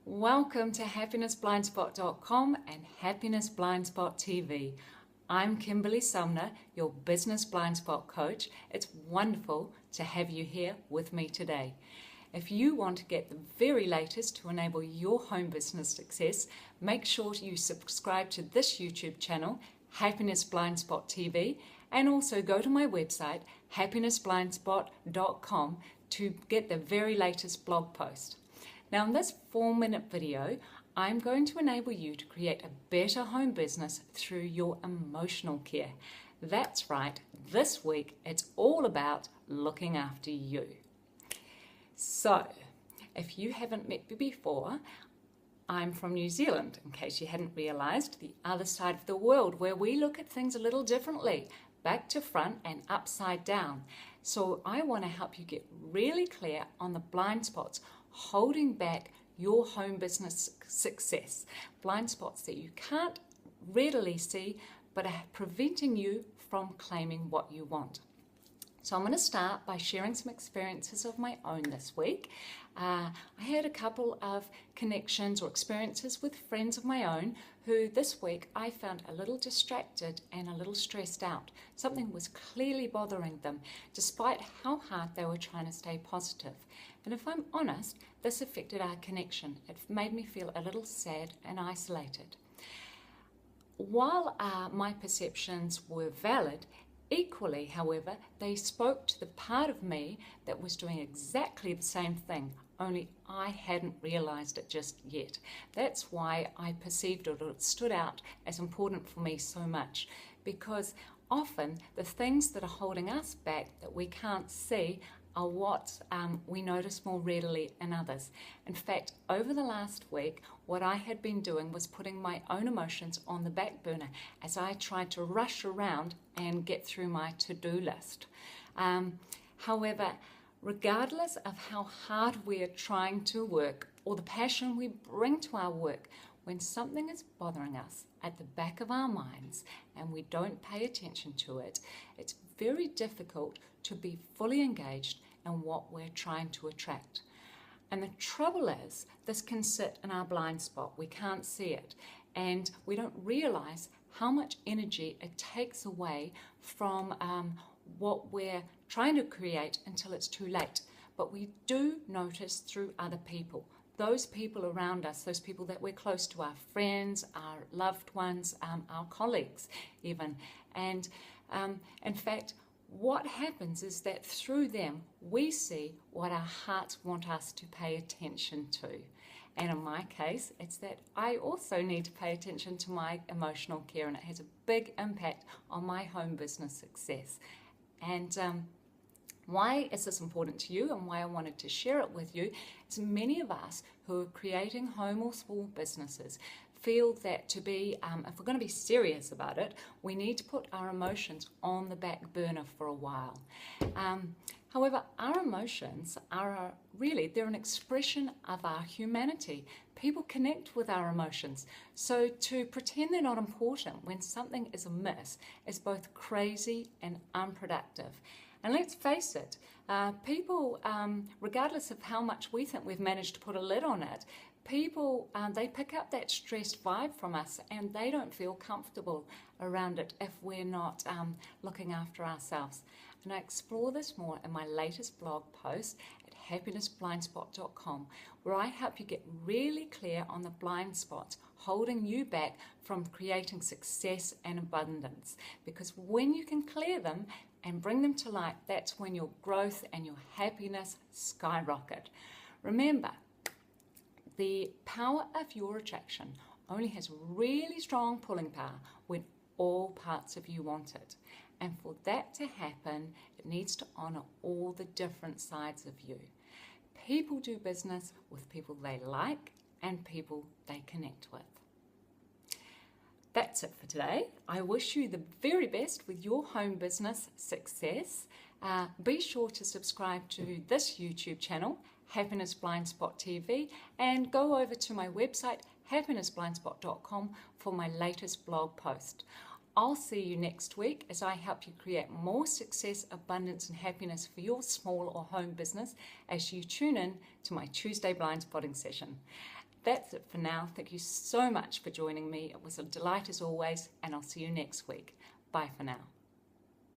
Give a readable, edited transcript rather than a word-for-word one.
Welcome to happinessblindspot.com and Happiness Blind Spot TV. I'm Kimberly Sumner, your business blind spot coach. It's wonderful to have you here with me today. If you want to get the very latest to enable your home business success, make sure you subscribe to this YouTube channel, Happiness Blind Spot TV, and also go to my website, happinessblindspot.com, to get the very latest blog post. Now in this 4-minute video, I'm going to enable you to create a better home business through your emotional care. That's right, this week it's all about looking after you. So, if you haven't met me before, I'm from New Zealand, in case you hadn't realised, the other side of the world, where we look at things a little differently, back to front and upside down. So I want to help you get really clear on the blind spots holding back your home business success. Blind spots that you can't readily see, but are preventing you from claiming what you want. So I'm going to start by sharing some experiences of my own this week. I had a couple of connections or experiences with friends of my own who this week I found a little distracted and a little stressed out. Something was clearly bothering them, despite how hard they were trying to stay positive. And if I'm honest, this affected our connection. It made me feel a little sad and isolated. While my perceptions were valid, equally, however, they spoke to the part of me that was doing exactly the same thing, only I hadn't realized it just yet. That's why I perceived it, or it stood out as important for me so much, because often the things that are holding us back that we can't see are what we notice more readily in others. In fact, over the last week, what I had been doing was putting my own emotions on the back burner as I tried to rush around and get through my to-do list. However, regardless of how hard we are trying to work or the passion we bring to our work, when something is bothering us at the back of our minds and we don't pay attention to it, it's very difficult to be fully engaged in what we're trying to attract. And the trouble is, this can sit in our blind spot. We can't see it, and we don't realize how much energy it takes away from what we're trying to create until it's too late. But we do notice through other people, those people around us, those people that we're close to, our friends, our loved ones, our colleagues even. And in fact, what happens is that through them, we see what our hearts want us to pay attention to. And in my case, it's that I also need to pay attention to my emotional care, and it has a big impact on my home business success. And why is this important to you, and why I wanted to share it with you is many of us who are creating home or small businesses feel that to be, if we're going to be serious about it, we need to put our emotions on the back burner for a while. However, our emotions are they're an expression of our humanity. People connect with our emotions. So to pretend they're not important when something is amiss is both crazy and unproductive. And let's face it, people, regardless of how much we think we've managed to put a lid on it, people, they pick up that stressed vibe from us, and they don't feel comfortable around it if we're not looking after ourselves. And I explore this more in my latest blog post at happinessblindspot.com, where I help you get really clear on the blind spots holding you back from creating success and abundance. Because when you can clear them and bring them to light, that's when your growth and your happiness skyrocket. Remember, the power of your attraction only has really strong pulling power when all parts of you want it. And for that to happen, it needs to honor all the different sides of you. People do business with people they like and people they connect with. That's it for today. I wish you the very best with your home business success. Be sure to subscribe to this YouTube channel, Happiness Blind Spot TV, and go over to my website, happinessblindspot.com, for my latest blog post. I'll see you next week as I help you create more success, abundance, and happiness for your small or home business as you tune in to my Tuesday blind spotting session. That's it for now. Thank you so much for joining me. It was a delight as always, and I'll see you next week. Bye for now.